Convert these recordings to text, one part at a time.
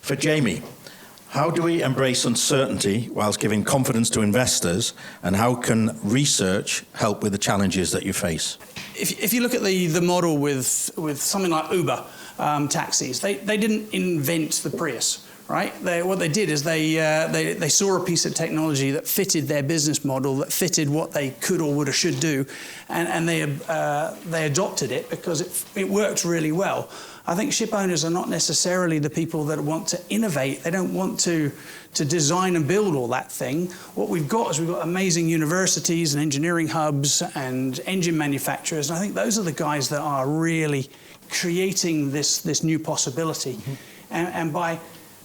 For Jamie, how do we embrace uncertainty whilst giving confidence to investors, and how can research help with the challenges that you face? If you look at the model with something like Uber taxis, they didn't invent the Prius, right? What they did is they saw a piece of technology that fitted their business model, that fitted what they could or would or should do, and they adopted it because it worked really well. I think ship owners are not necessarily the people that want to innovate. They don't want to design and build all that thing. What we've got is we've got amazing universities and engineering hubs and engine manufacturers, and I think those are the guys that are really creating this new possibility. Mm-hmm. And by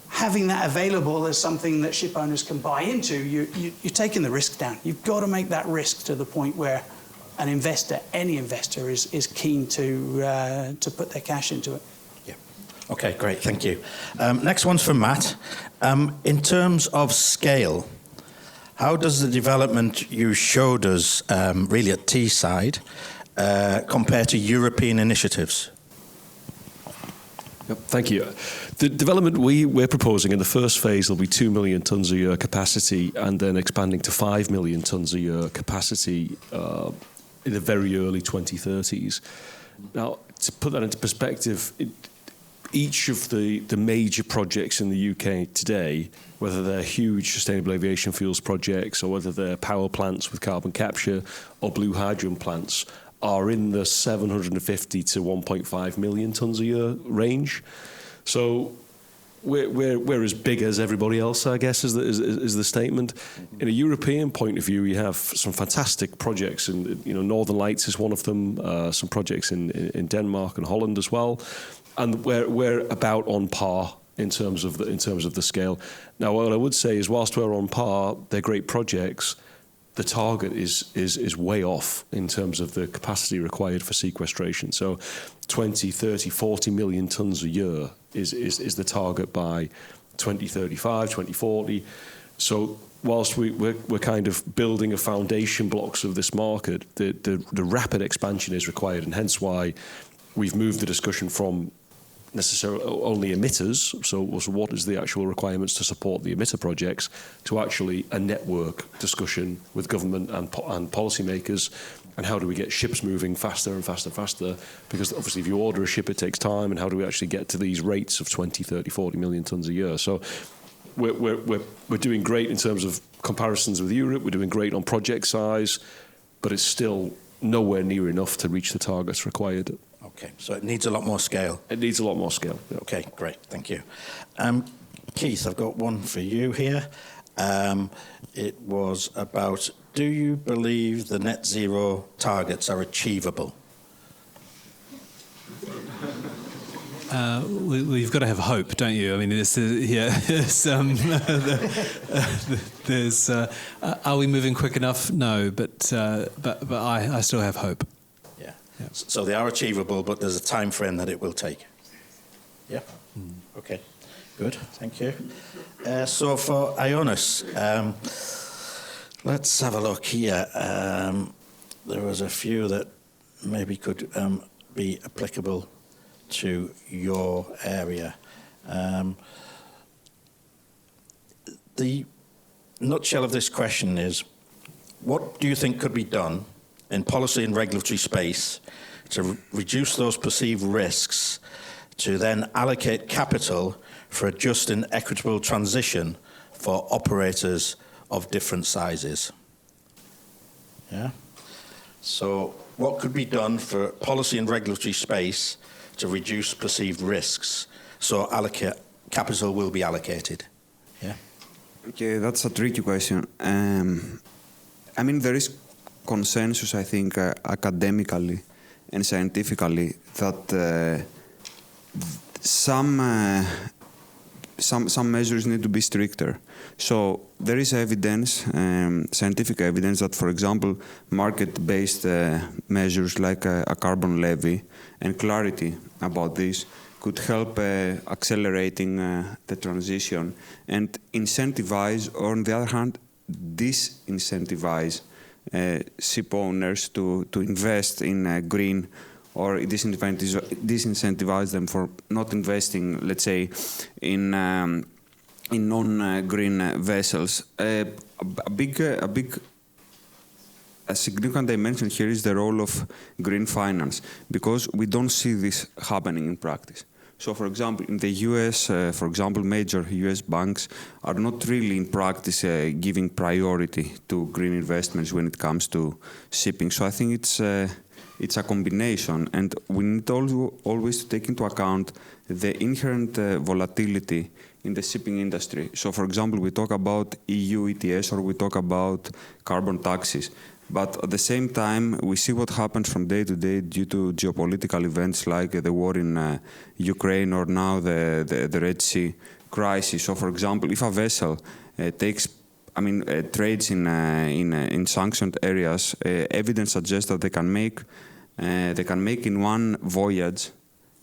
having that available as something that ship owners can buy into, you're taking the risk down. You've got to make that risk to the point where an investor, any investor, is keen to put their cash into it. Yeah. Okay, great, thank you. Next one's from Matt. In terms of scale, how does the development you showed us, really at Teesside, compare to European initiatives? Yep, thank you. The development we're proposing in the first phase will be 2 million tonnes a year capacity, and then expanding to 5 million tonnes a year capacity in the very early 2030s. Now, to put that into perspective, each of the major projects in the UK today, whether they're huge sustainable aviation fuels projects or whether they're power plants with carbon capture or blue hydrogen plants, are in the 750 to 1.5 million tonnes a year range. So we're as big as everybody else, I guess, is the statement. In a European point of view, we have some fantastic projects, and Northern Lights is one of them. Some projects in Denmark and Holland as well, and we're about on par in terms of the scale. Now, what I would say is, whilst we're on par, they're great projects. The target is way off in terms of the capacity required for sequestration. So 20, 30, 40 million tonnes a year is the target by 2035, 2040. So whilst we're kind of building a foundation blocks of this market, the rapid expansion is required, and hence why we've moved the discussion from necessarily only emitters, so what is the actual requirements to support the emitter projects, to actually a network discussion with government and policymakers, and how do we get ships moving faster and faster and faster, because obviously if you order a ship it takes time, and how do we actually get to these rates of 20, 30, 40 million tonnes a year. So we're doing great in terms of comparisons with Europe, we're doing great on project size, but it's still nowhere near enough to reach the targets required. Okay, so it needs a lot more scale. It needs a lot more scale. Yeah. Okay, great, thank you. Keith, I've got one for you here. It was about, do you believe the net zero targets are achievable? We've got to have hope, don't you? I mean, are we moving quick enough? No, but I still have hope. Yeah. So they are achievable, but there's a time frame that it will take. Yeah. Okay. Good. Thank you. So for Ioannis, let's have a look here. There was a few that maybe could be applicable to your area. The nutshell of this question is, what do you think could be done in policy and regulatory space to reduce those perceived risks, to then allocate capital for a just and equitable transition for operators of different sizes? Yeah. So what could be done for policy and regulatory space to reduce perceived risks, so capital will be allocated? Yeah. Okay, that's a tricky question. I mean, there is consensus, I think, academically and scientifically, that some measures need to be stricter. So there is evidence, scientific evidence, that, for example, market-based measures like a carbon levy and clarity about this could help accelerating the transition and incentivize, or on the other hand, disincentivize ship owners to invest in green or disincentivize them for not investing, let's say, in non-green vessels. A significant dimension here is the role of green finance, because we don't see this happening in practice. So, for example, in the US, major US banks are not really in practice giving priority to green investments when it comes to shipping. So I think it's a combination, and we need always to take into account the inherent volatility in the shipping industry. So, for example, we talk about EU ETS or we talk about carbon taxes. But at the same time, we see what happens from day to day due to geopolitical events like the war in Ukraine or now the Red Sea crisis. So, for example, if a vessel trades in sanctioned areas, evidence suggests that they can make in one voyage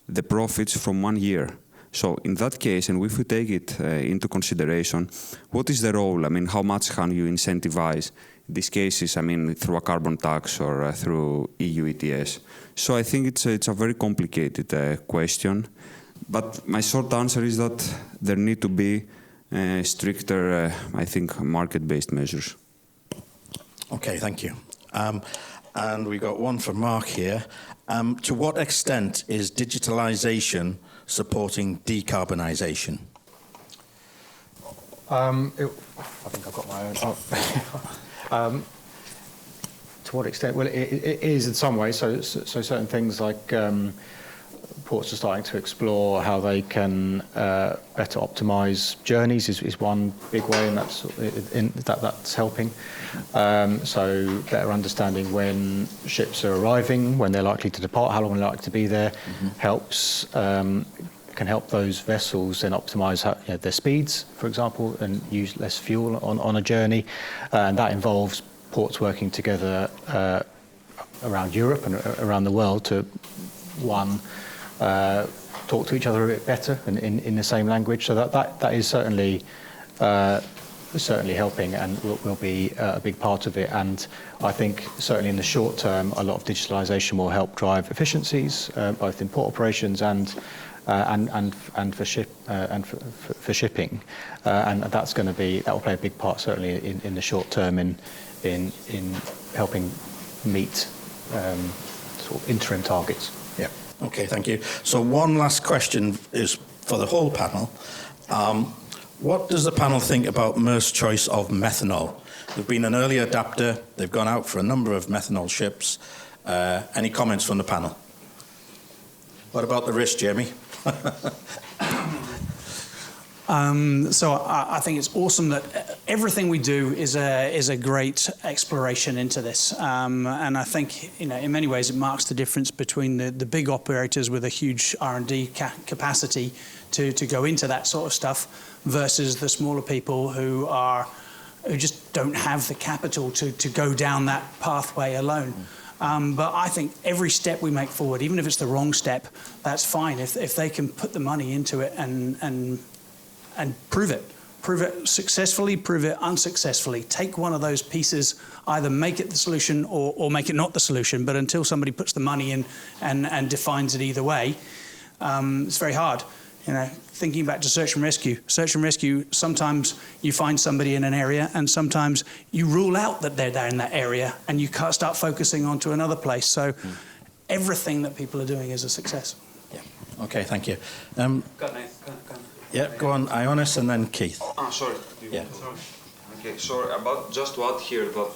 the profits from 1 year. So in that case, and if we take it into consideration, what is the role? I mean, how much can you incentivize these cases, through a carbon tax or through EU ETS? So I think it's a very complicated question. But my short answer is that there need to be stricter, market-based measures. Okay, thank you. And we got one for Mark here. To what extent is digitalization supporting decarbonisation? I think I've got my own. To what extent? Well, it is in some ways. So certain things like ports are starting to explore how they can better optimise journeys is one big way, and that's helping. So better understanding when ships are arriving, when they're likely to depart, how long they're likely to be there, can help those vessels then optimise their speeds, for example, and use less fuel on a journey. And that involves ports working together around Europe and around the world to, talk to each other a bit better and in the same language. So that is certainly helping and will be a big part of it. And I think certainly in the short term, a lot of digitalisation will help drive efficiencies, both in port operations and for shipping, and that will play a big part certainly in the short term in helping meet sort of interim targets. Yeah. Okay, thank you. So one last question is for the whole panel. What does the panel think about Maersk's choice of methanol? They've been an early adapter. They've gone out for a number of methanol ships. Any comments from the panel? What about the risk, Jamie? So I think it's awesome that everything we do is a great exploration into this, and I think in many ways it marks the difference between the big operators with a huge R&D capacity to go into that sort of stuff versus the smaller people who just don't have the capital to go down that pathway alone. But I think every step we make forward, even if it's the wrong step, that's fine. If they can put the money into it and prove it successfully, prove it unsuccessfully, take one of those pieces, either make it the solution or make it not the solution. But until somebody puts the money in and defines it either way, it's very hard. Thinking back to search and rescue, sometimes you find somebody in an area and sometimes you rule out that they're there in that area and you can't start focusing onto another place. So everything that people are doing is a success. Yeah. Okay, thank you. Yeah, go on, Ioannis, and then Keith. Sorry. Yeah. Okay, sorry, just to add here that,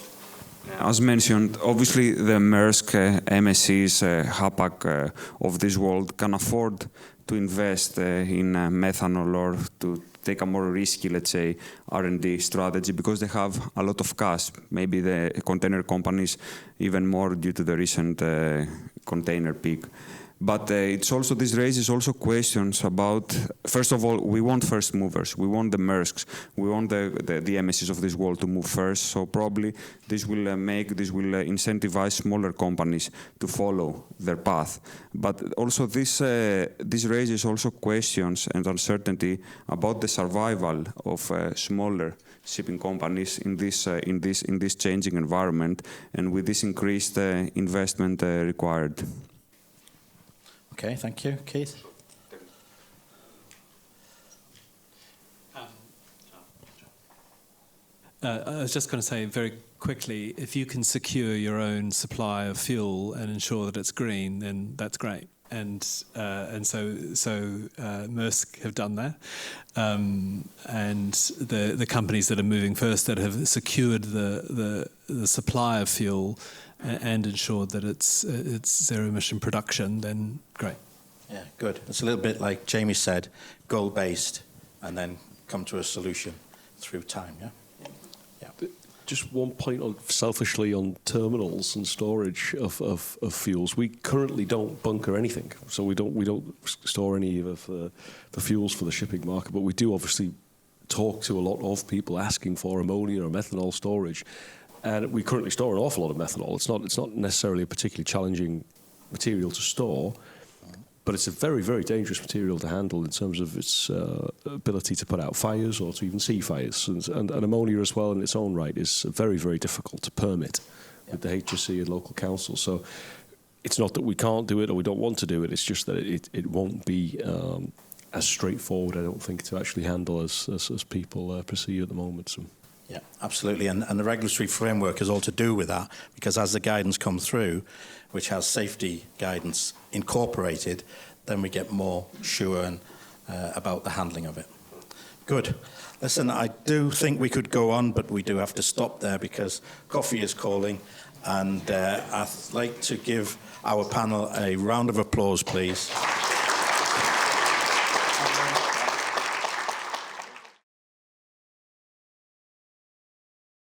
as mentioned, obviously the Maersk, MSCs, Hapag of this world can afford to invest in methanol or to take a more risky, let's say, R&D strategy because they have a lot of cash. Maybe the container companies even more due to the recent container peak. But this raises also questions about, first of all, we want first movers. We want the Maersks. We want the MSCs of this world to move first. So probably this will incentivize smaller companies to follow their path. But also this raises also questions and uncertainty about the survival of smaller shipping companies in this changing environment and with this increased investment required. Okay, thank you. Keith? I was just going to say very quickly, if you can secure your own supply of fuel and ensure that it's green, then that's great. And so Maersk have done that, and the companies that are moving first that have secured the supply of fuel and ensured that it's zero emission production, then great. Yeah, good. It's a little bit like Jamie said, goal-based, and then come to a solution through time, yeah? Yeah. Just one point on selfishly on terminals and storage of fuels. We currently don't bunker anything, so we don't store any of the fuels for the shipping market. But we do obviously talk to a lot of people asking for ammonia or methanol storage, and we currently store an awful lot of methanol. It's not necessarily a particularly challenging material to store, but it's a very, very dangerous material to handle in terms of its ability to put out fires or to even see fires. And ammonia as well in its own right is very, very difficult to permit with the HSE and local council. So it's not that we can't do it or we don't want to do it, it's just that it won't be as straightforward, I don't think, to actually handle as people perceive at the moment. So. Yeah, absolutely. And the regulatory framework is all to do with that, because as the guidance comes through, which has safety guidance incorporated, then we get more sure about the handling of it. Good. Listen, I do think we could go on, but we do have to stop there because coffee is calling. And I'd like to give our panel a round of applause, please.